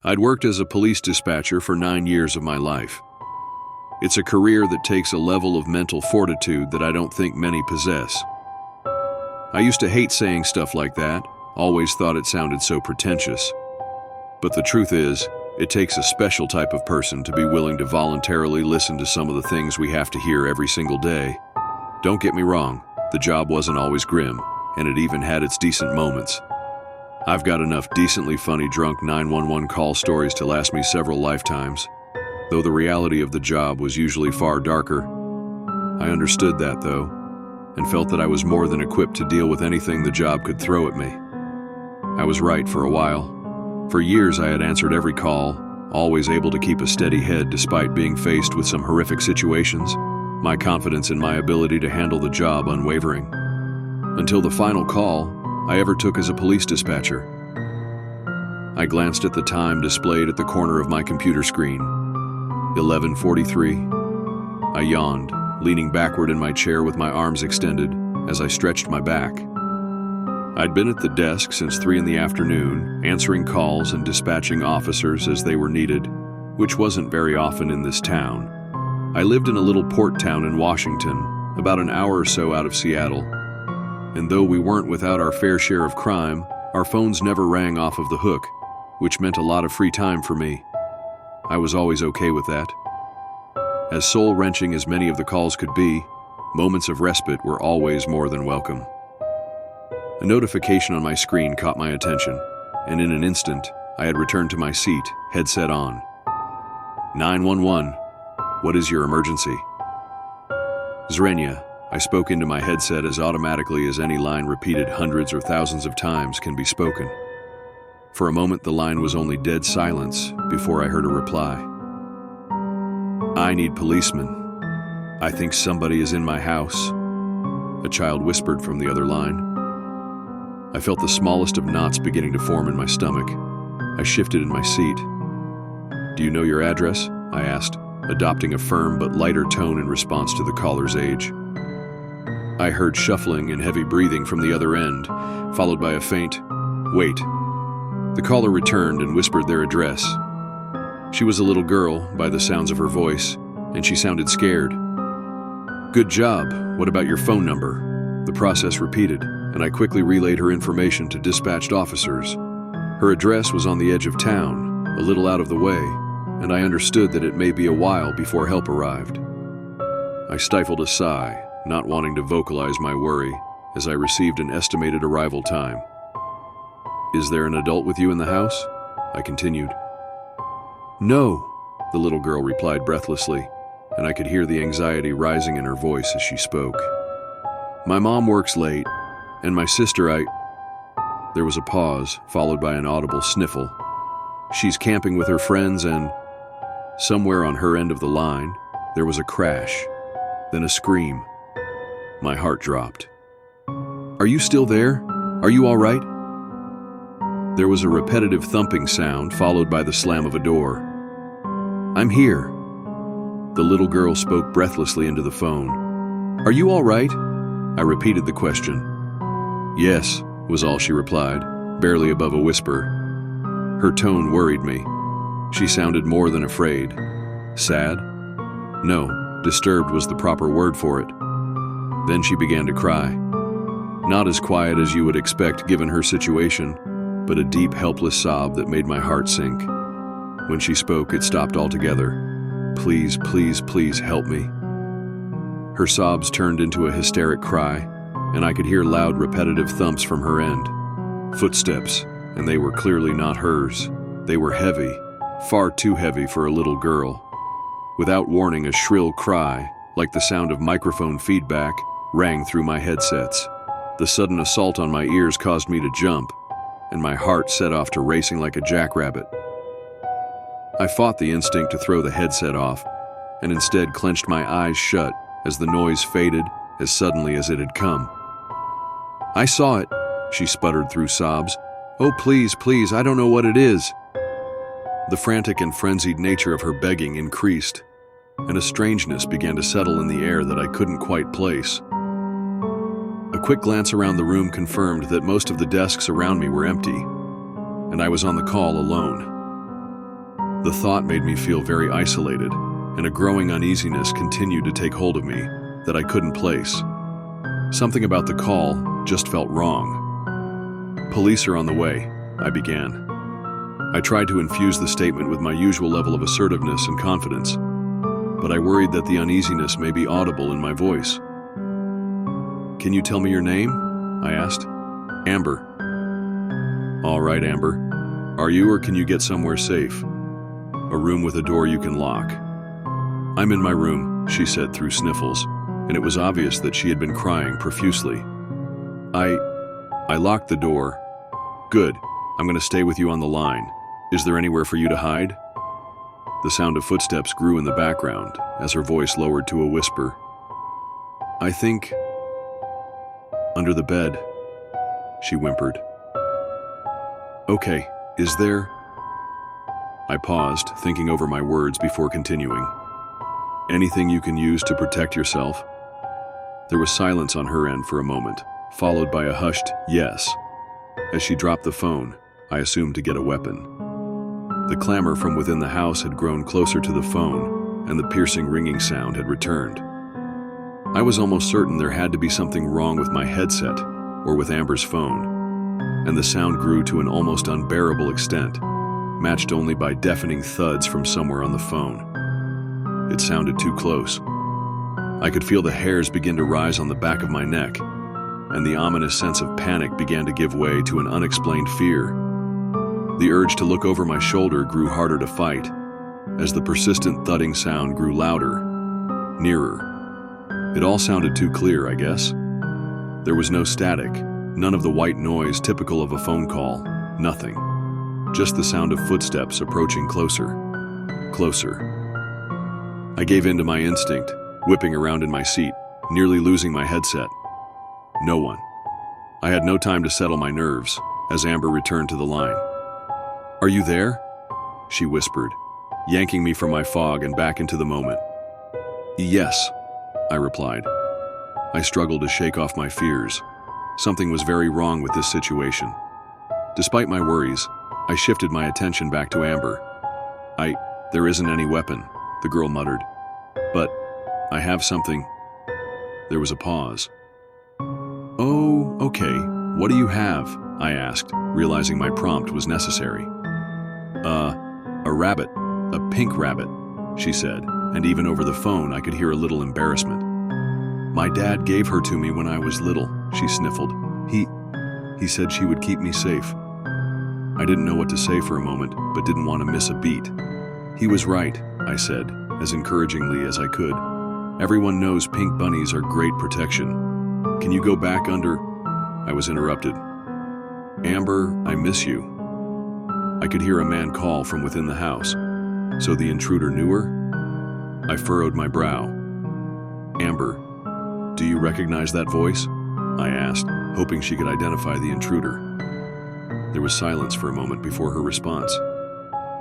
I'd worked as a police dispatcher for 9 years of my life. It's a career that takes a level of mental fortitude that I don't think many possess. I used to hate saying stuff like that, always thought it sounded so pretentious. But the truth is, it takes a special type of person to be willing to voluntarily listen to some of the things we have to hear every single day. Don't get me wrong, the job wasn't always grim, and it even had its decent moments. I've got enough decently funny drunk 911 call stories to last me several lifetimes, though the reality of the job was usually far darker. I understood that, though, and felt that I was more than equipped to deal with anything the job could throw at me. I was right for a while. For years I had answered every call, always able to keep a steady head despite being faced with some horrific situations, my confidence in my ability to handle the job unwavering. Until the final call I ever took as a police dispatcher. I glanced at the time displayed at the corner of my computer screen. 11:43. I yawned, leaning backward in my chair with my arms extended as I stretched my back. I'd been at the desk since 3 in the afternoon, answering calls and dispatching officers as they were needed, which wasn't very often in this town. I lived in a little port town in Washington, about an hour or so out of Seattle. And though we weren't without our fair share of crime, our phones never rang off of the hook, which meant a lot of free time for me. I was always okay with that. As soul-wrenching as many of the calls could be, moments of respite were always more than welcome. A notification on my screen caught my attention, and in an instant, I had returned to my seat, headset on. 911, what is your emergency? Zrenia, I spoke into my headset as automatically as any line repeated hundreds or thousands of times can be spoken. For a moment, the line was only dead silence before I heard a reply. I need policemen. I think somebody is in my house, a child whispered from the other line. I felt the smallest of knots beginning to form in my stomach. I shifted in my seat. Do you know your address? I asked, adopting a firm but lighter tone in response to the caller's age. I heard shuffling and heavy breathing from the other end, followed by a faint, "Wait." The caller returned and whispered their address. She was a little girl, by the sounds of her voice, and she sounded scared. "Good job. What about your phone number?" The process repeated, and I quickly relayed her information to dispatched officers. Her address was on the edge of town, a little out of the way, and I understood that it may be a while before help arrived. I stifled a sigh, not wanting to vocalize my worry, as I received an estimated arrival time. "Is there an adult with you in the house?" I continued. "No," the little girl replied breathlessly, and I could hear the anxiety rising in her voice as she spoke. "My mom works late, and my sister, There was a pause, followed by an audible sniffle. "She's camping with her friends and..." Somewhere on her end of the line, there was a crash, then a scream. My heart dropped. "Are you still there? Are you all right?" There was a repetitive thumping sound, followed by the slam of a door. "I'm here." The little girl spoke breathlessly into the phone. "Are you all right?" I repeated the question. "Yes," was all she replied, barely above a whisper. Her tone worried me. She sounded more than afraid. Sad? No, disturbed was the proper word for it. Then she began to cry. Not as quiet as you would expect given her situation, but a deep, helpless sob that made my heart sink. When she spoke, it stopped altogether. "Please, please, please help me." Her sobs turned into a hysteric cry, and I could hear loud, repetitive thumps from her end. Footsteps, and they were clearly not hers. They were heavy, far too heavy for a little girl. Without warning, a shrill cry, like the sound of microphone feedback, rang through my headsets. The sudden assault on my ears caused me to jump, and my heart set off to racing like a jackrabbit. I fought the instinct to throw the headset off, and instead clenched my eyes shut as the noise faded as suddenly as it had come. "I saw it," she sputtered through sobs. "Oh, please, please, I don't know what it is." The frantic and frenzied nature of her begging increased, and a strangeness began to settle in the air that I couldn't quite place. A quick glance around the room confirmed that most of the desks around me were empty, and I was on the call alone. The thought made me feel very isolated, and a growing uneasiness continued to take hold of me that I couldn't place. Something about the call just felt wrong. "Police are on the way," I began. I tried to infuse the statement with my usual level of assertiveness and confidence, but I worried that the uneasiness may be audible in my voice. "Can you tell me your name?" I asked. "Amber." "All right, Amber. Are you, or can you get somewhere safe? A room with a door you can lock." "I'm in my room," she said through sniffles, and it was obvious that she had been crying profusely. I locked the door. "Good. I'm going to stay with you on the line. Is there anywhere for you to hide?" The sound of footsteps grew in the background as her voice lowered to a whisper. "I think under the bed," she whimpered. "Okay, is there?" I paused, thinking over my words before continuing. "Anything you can use to protect yourself?" There was silence on her end for a moment, followed by a hushed yes. As she dropped the phone, I assumed to get a weapon. The clamor from within the house had grown closer to the phone, and the piercing ringing sound had returned. I was almost certain there had to be something wrong with my headset or with Amber's phone, and the sound grew to an almost unbearable extent, matched only by deafening thuds from somewhere on the phone. It sounded too close. I could feel the hairs begin to rise on the back of my neck, and the ominous sense of panic began to give way to an unexplained fear. The urge to look over my shoulder grew harder to fight, as the persistent thudding sound grew louder, nearer. It all sounded too clear, I guess. There was no static, none of the white noise typical of a phone call, nothing. Just the sound of footsteps approaching closer, closer. I gave in to my instinct, whipping around in my seat, nearly losing my headset. No one. I had no time to settle my nerves as Amber returned to the line. "Are you there?" she whispered, yanking me from my fog and back into the moment. "Yes," I replied. I struggled to shake off my fears. Something was very wrong with this situation. Despite my worries, I shifted my attention back to Amber. There isn't any weapon," the girl muttered. "But I have something." There was a pause. "Oh, okay. What do you have?" I asked, realizing my prompt was necessary. A rabbit. A pink rabbit," she said, and even over the phone I could hear a little embarrassment. "My dad gave her to me when I was little," she sniffled. He said she would keep me safe." I didn't know what to say for a moment, but didn't want to miss a beat. "He was right," I said, as encouragingly as I could. "Everyone knows pink bunnies are great protection. Can you go back under—" I was interrupted. "Amber, I miss you." I could hear a man call from within the house. So the intruder knew her? I furrowed my brow. "Amber, do you recognize that voice?" I asked, hoping she could identify the intruder. There was silence for a moment before her response.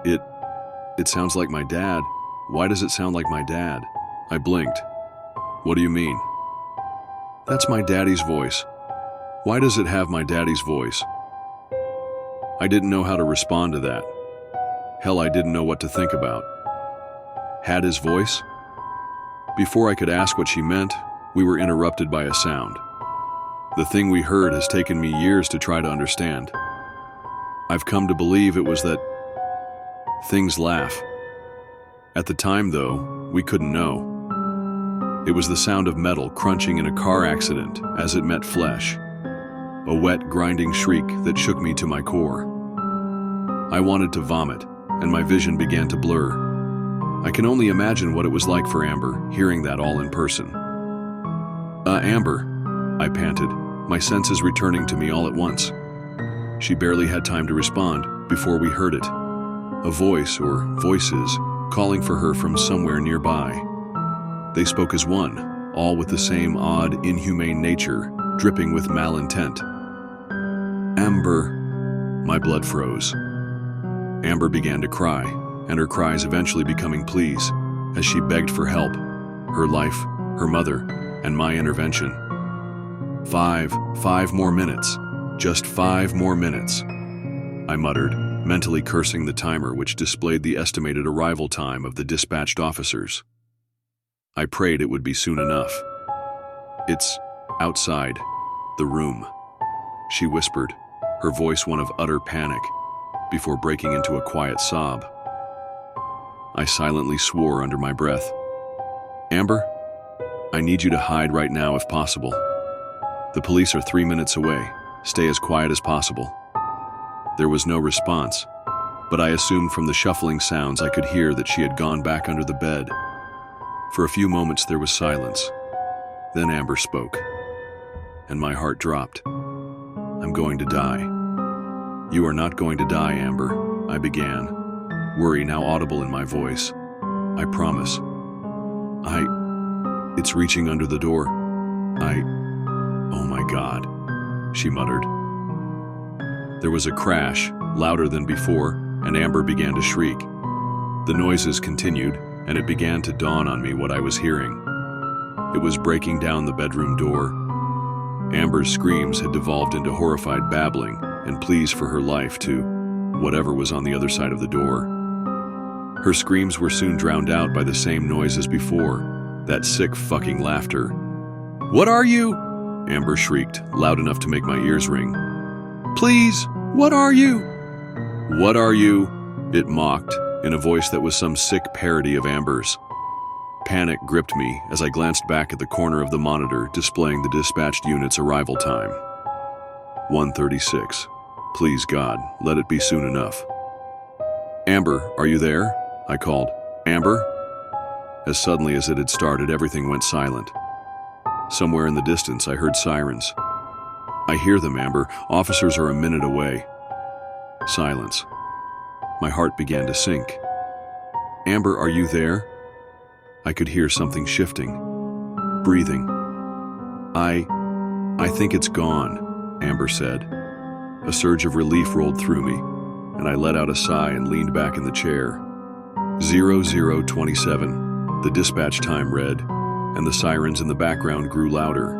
It sounds like my dad. Why does it sound like my dad?" I blinked. "What do you mean?" "That's my daddy's voice." "Why does it have my daddy's voice?" I didn't know how to respond to that. Hell, I didn't know what to think about. Had his voice? Before I could ask what she meant, we were interrupted by a sound. The thing we heard has taken me years to try to understand. I've come to believe it was that things laugh. At the time, though, we couldn't know. It was the sound of metal crunching in a car accident as it met flesh. A wet, grinding shriek that shook me to my core. I wanted to vomit, and my vision began to blur. I can only imagine what it was like for Amber, hearing that all in person. Amber," I panted, my senses returning to me all at once. She barely had time to respond before we heard it. A voice, or voices, calling for her from somewhere nearby. They spoke as one, all with the same odd, inhumane nature, dripping with malintent. "Amber." My blood froze. Amber began to cry, and her cries eventually becoming pleas, as she begged for help, her life, her mother, and my intervention. Five more minutes. Just 5 more minutes," I muttered, mentally cursing the timer which displayed the estimated arrival time of the dispatched officers. I prayed it would be soon enough. "It's outside the room," she whispered, her voice one of utter panic, before breaking into a quiet sob. I silently swore under my breath. "Amber, I need you to hide right now if possible. The police are 3 minutes away. Stay as quiet as possible." There was no response, but I assumed from the shuffling sounds I could hear that she had gone back under the bed. For a few moments there was silence. Then Amber spoke, and my heart dropped. "I'm going to die." "You are not going to die, Amber," I began, worry now audible in my voice. "I promise. It's reaching under the door. Oh my God," she muttered. There was a crash, louder than before, and Amber began to shriek. The noises continued, and it began to dawn on me what I was hearing. It was breaking down the bedroom door. Amber's screams had devolved into horrified babbling and pleas for her life to whatever was on the other side of the door. Her screams were soon drowned out by the same noise as before, that sick fucking laughter. "What are you?" Amber shrieked, loud enough to make my ears ring. "Please, what are you?" "What are you?" it mocked, in a voice that was some sick parody of Amber's. Panic gripped me as I glanced back at the corner of the monitor displaying the dispatched unit's arrival time. 1:36. Please God, let it be soon enough. "Amber, are you there?" I called. "Amber?" As suddenly as it had started, everything went silent. Somewhere in the distance, I heard sirens. "I hear them, Amber. Officers are a minute away." Silence. My heart began to sink. "Amber, are you there?" I could hear something shifting. Breathing. I think it's gone," Amber said. A surge of relief rolled through me, and I let out a sigh and leaned back in the chair. 0027, the dispatch time read, and the sirens in the background grew louder.